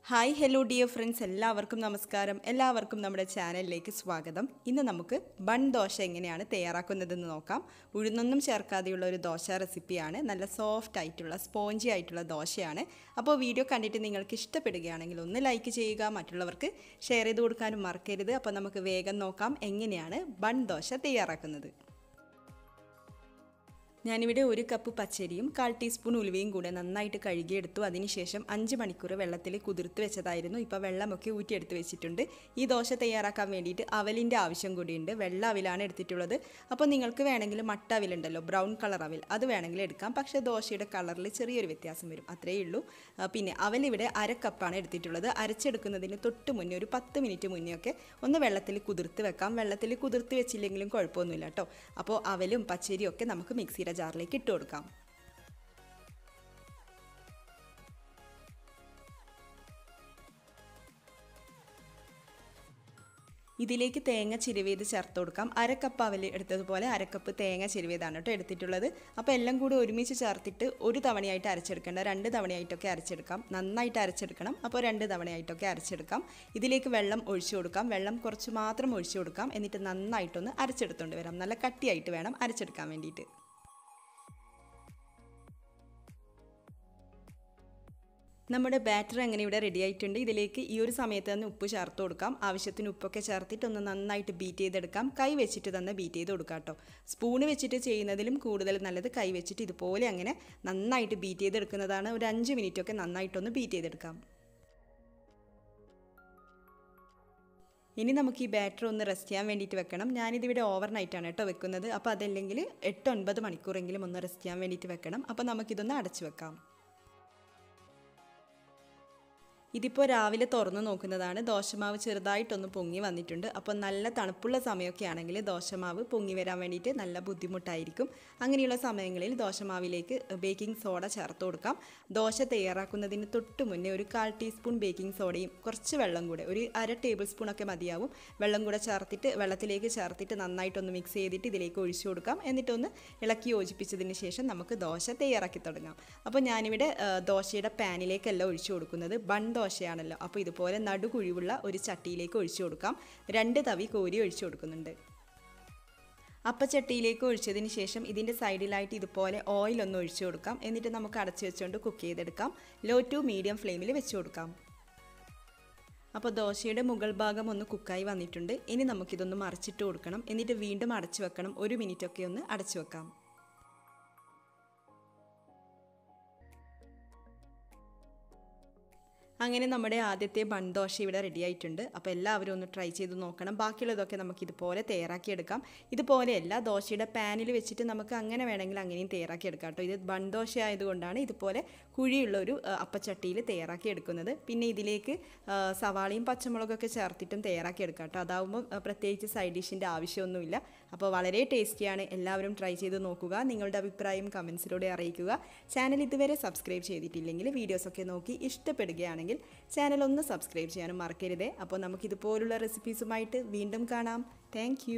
Hi hello dear friends, എല്ലാവർക്കും നമസ്കാരം. എല്ലാവർക്കും നമ്മുടെ ചാനലിലേക്ക് സ്വാഗതം. ഇന്ന് നമുക്ക് ബൺ ദോശ എങ്ങനെയാണ് തയ്യാറാക്കുന്നതെന്ന് നോക്കാം. ഉഴുന്നൊന്നും ചേർക്കാതെയുള്ള ഒരു ദോശ റെസിപ്പിയാണ്. നല്ല സോഫ്റ്റ് ആയിട്ടുള്ള സ്പോഞ്ചി ആയിട്ടുള്ള ദോശയാണ്. അപ്പോൾ വീഡിയോ കണ്ടിട്ട് നിങ്ങൾക്ക് ഇഷ്ടപ്പെടുകയാണെങ്കിൽ ഒന്ന് ലൈക്ക് ചെയ്യുക, മറ്റുള്ളവർക്ക് ഷെയർ ചെയ്ത് കൊടുക്കാനും മറക്കരുത്. അപ്പോൾ നമുക്ക് വേഗം നോക്കാം എങ്ങനെയാണ് ബൺ ദോശ തയ്യാറാക്കുന്നത്. ഞാനിവിടെ 1 കപ്പ് പച്ചരിയും 1/4 ടീസ്പൂൺ ഉലുവയും കൂടെ നന്നായിട്ട് കഴുകിയെടുത്തു. അതിനുശേഷം 5 മണിക്കൂർ വെള്ളത്തിൽ കുതിർത്ത് വെച്ചതായിരുന്നു. ഇപ്പോൾ വെള്ളമൊക്കെ ഊറ്റിയെടുത്ത് വെച്ചിട്ടുണ്ട്. ഈ ദോശ തയ്യാറാക്കാൻ വേണ്ടിയിട്ട് അവലിൻ്റെ ആവശ്യം കൂടിയുണ്ട്. വെള്ള അവിലാണ് എടുത്തിട്ടുള്ളത്. അപ്പോൾ നിങ്ങൾക്ക് വേണമെങ്കിൽ മട്ട അവിലുണ്ടല്ലോ, ബ്രൗൺ കളർ അവിൽ, അത് വേണമെങ്കിൽ എടുക്കാം. പക്ഷേ ദോശയുടെ കളറിൽ ചെറിയൊരു വ്യത്യാസം വരും, അത്രയേ ഉള്ളൂ. പിന്നെ അവലിവിടെ 1/2 കപ്പാണ് എടുത്തിട്ടുള്ളത്. അരച്ചെടുക്കുന്നതിന് തൊട്ട് മുന്നേ ഒരു 10 മിനിറ്റ് മുന്നേ ഒക്കെ ഒന്ന് വെള്ളത്തിൽ കുതിർത്ത് വെക്കാം. വെള്ളത്തിൽ കുതിർത്ത് വെച്ചില്ലെങ്കിലും കുഴപ്പമൊന്നുമില്ല കേട്ടോ. അപ്പോൾ അവലും പച്ചരിയും ഒക്കെ നമുക്ക് മിക്സിയുടെ ജാറിലേക്ക് ഇട്ട് കൊടുക്കാം. ഇതിലേക്ക് തേങ്ങ ചിരവിയത് ചേർത്ത് കൊടുക്കാം. 1/2 കപ്പ് അവല് എടുത്തതുപോലെ 1/2 കപ്പ് തേങ്ങ ചിരവിയതാണ് കേട്ടോ എടുത്തിട്ടുള്ളത്. അപ്പോൾ എല്ലാം കൂടി ഒരുമിച്ച് ചേർത്തിട്ട് ഒരു തവണയായിട്ട് അരച്ചെടുക്കേണ്ട, 2 തവണയായിട്ടൊക്കെ അരച്ചെടുക്കാം. നന്നായിട്ട് അരച്ചെടുക്കണം. അപ്പോൾ 2 തവണയായിട്ടൊക്കെ അരച്ചെടുക്കാം. ഇതിലേക്ക് വെള്ളം ഒഴിച്ചു കൊടുക്കാം. വെള്ളം കുറച്ച് മാത്രം ഒഴിച്ചു കൊടുക്കാം. എന്നിട്ട് നന്നായിട്ടൊന്ന് അരച്ചെടുത്തുകൊണ്ട് വരാം. നല്ല കട്ടിയായിട്ട് വേണം അരച്ചെടുക്കാൻ വേണ്ടിയിട്ട്. നമ്മുടെ ബാറ്റർ അങ്ങനെ ഇവിടെ റെഡി ആയിട്ടുണ്ട്. ഇതിലേക്ക് ഈ ഒരു സമയത്ത് തന്നെ ഉപ്പ് ചേർത്ത് കൊടുക്കാം. ആവശ്യത്തിന് ഉപ്പൊക്കെ ചേർത്തിട്ട് ഒന്ന് നന്നായിട്ട് ബീറ്റ് ചെയ്തെടുക്കാം. കൈ വെച്ചിട്ട് തന്നെ ബീറ്റ് ചെയ്ത് കൊടുക്കാം കേട്ടോ. സ്പൂണ് വെച്ചിട്ട് ചെയ്യുന്നതിലും കൂടുതൽ നല്ലത് കൈ വെച്ചിട്ട് ഇതുപോലെ അങ്ങനെ നന്നായിട്ട് ബീറ്റ് ചെയ്തെടുക്കുന്നതാണ്. ഒരു 5 മിനിറ്റൊക്കെ നന്നായിട്ടൊന്ന് ബീറ്റ് ചെയ്തെടുക്കാം. ഇനി നമുക്ക് ഈ ബാറ്റർ ഒന്ന് റെസ്റ്റ് ചെയ്യാൻ വേണ്ടിയിട്ട് വെക്കണം. ഞാനിതിവിടെ ഓവർനൈറ്റാണ് കേട്ടോ വെക്കുന്നത്. അപ്പോൾ അതല്ലെങ്കിൽ 8-9 മണിക്കൂറെങ്കിലും ഒന്ന് റെസ്റ്റ് ചെയ്യാൻ വേണ്ടിയിട്ട് വെക്കണം. അപ്പോൾ നമുക്കിതൊന്ന് അടച്ചു വെക്കാം. ഇതിപ്പോൾ രാവിലെ തുറന്ന് നോക്കുന്നതാണ്. ദോശമാവ് ചെറുതായിട്ടൊന്ന് പൊങ്ങി വന്നിട്ടുണ്ട്. അപ്പോൾ നല്ല തണുപ്പുള്ള സമയമൊക്കെ ആണെങ്കിൽ ദോശമാവ് പൊങ്ങി വരാൻ വേണ്ടിയിട്ട് നല്ല ബുദ്ധിമുട്ടായിരിക്കും. അങ്ങനെയുള്ള സമയങ്ങളിൽ ദോശമാവിലേക്ക് ബേക്കിംഗ് സോഡ ചേർത്ത് കൊടുക്കാം. ദോശ തയ്യാറാക്കുന്നതിന് തൊട്ട് മുന്നേ ഒരു 1/4 ടീസ്പൂൺ ബേക്കിംഗ് സോഡയും കുറച്ച് വെള്ളം കൂടെ, ഒരു 1/2 ടേബിൾ സ്പൂണൊക്കെ മതിയാവും, വെള്ളം കൂടെ ചേർത്തിട്ട് വെള്ളത്തിലേക്ക് ചേർത്തിട്ട് നന്നായിട്ടൊന്ന് മിക്സ് ചെയ്തിട്ട് ഇതിലേക്ക് ഒഴിച്ചു കൊടുക്കാം. എന്നിട്ടൊന്ന് ഇളക്കി യോജിപ്പിച്ചതിന് ശേഷം നമുക്ക് ദോശ തയ്യാറാക്കി തുടങ്ങാം. അപ്പോൾ ഞാനിവിടെ ദോശയുടെ പാനിലേക്കല്ല ഒഴിച്ചു കൊടുക്കുന്നത്, ബൺ ദോശയാണല്ലോ. അപ്പോൾ ഇതുപോലെ നടുകുഴിവുള്ള ഒരു ചട്ടിയിലേക്ക് ഒഴിച്ചു കൊടുക്കാം. 2 തവി കോരി ഒഴിച്ചു കൊടുക്കുന്നുണ്ട്. അപ്പച്ചട്ടിയിലേക്ക് ഒഴിച്ചതിന് ശേഷം ഇതിൻ്റെ സൈഡിലായിട്ട് ഇതുപോലെ ഓയിലൊന്ന് ഒഴിച്ചു കൊടുക്കാം. എന്നിട്ട് നമുക്ക് അടച്ചു വെച്ചുകൊണ്ട് കുക്ക് ചെയ്തെടുക്കാം. ലോ ടു മീഡിയം ഫ്ലെയിമിൽ വെച്ച് കൊടുക്കാം. അപ്പോൾ ദോശയുടെ മുകൾ ഭാഗം ഒന്ന് കുക്കായി വന്നിട്ടുണ്ട്. ഇനി നമുക്കിതൊന്ന് മറിച്ചിട്ട് കൊടുക്കണം. എന്നിട്ട് വീണ്ടും അടച്ചു വെക്കണം. 1 മിനിറ്റൊക്കെ ഒന്ന് അടച്ചു വെക്കാം. അങ്ങനെ നമ്മുടെ ആദ്യത്തെ ബൺ ദോശ ഇവിടെ റെഡി ആയിട്ടുണ്ട്. അപ്പോൾ എല്ലാവരും ഒന്ന് ട്രൈ ചെയ്ത് നോക്കണം. ബാക്കിയുള്ളതൊക്കെ നമുക്ക് ഇതുപോലെ തയ്യാറാക്കിയെടുക്കാം. ഇതുപോലെയല്ല, ദോശയുടെ പാനിൽ വെച്ചിട്ട് നമുക്ക് അങ്ങനെ വേണമെങ്കിൽ അങ്ങനെയും തയ്യാറാക്കിയെടുക്കാം കേട്ടോ. ഇത് ബൺ ദോശ ആയതുകൊണ്ടാണ് ഇതുപോലെ കുഴിയുള്ള ഒരു അപ്പച്ചട്ടിയിൽ തയ്യാറാക്കിയെടുക്കുന്നത്. പിന്നെ ഇതിലേക്ക് സവാളയും പച്ചമുളകൊക്കെ ചേർത്തിട്ടും തയ്യാറാക്കിയെടുക്കാം കേട്ടോ. അതാവുമ്പോൾ പ്രത്യേകിച്ച് സൈഡ് ഡിഷിൻ്റെ ആവശ്യമൊന്നുമില്ല. അപ്പോൾ വളരെ ടേസ്റ്റിയാണ്. എല്ലാവരും ട്രൈ ചെയ്ത് നോക്കുക. നിങ്ങളുടെ അഭിപ്രായം കമൻസിലൂടെ അറിയിക്കുക. ചാനൽ ഇതുവരെ സബ്സ്ക്രൈബ് ചെയ്തിട്ടില്ലെങ്കിൽ വീഡിയോസൊക്കെ നോക്കി ഇഷ്ടപ്പെടുകയാണെങ്കിൽ ചാനൽ ഒന്ന് സബ്സ്ക്രൈബ് ചെയ്യാനും മറക്കരുതേ. അപ്പോൾ നമുക്കിതുപോലുള്ള റെസിപ്പീസുമായിട്ട് വീണ്ടും കാണാം. താങ്ക്